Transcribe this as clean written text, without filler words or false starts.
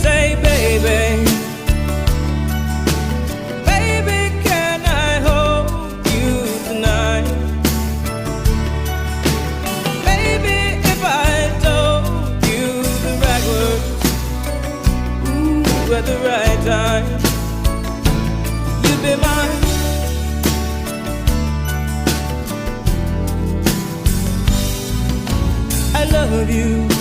say, baby, baby, can I hold you tonight? Maybe if I told you the right words, ooh, at the right time, you'd be mine. I love you.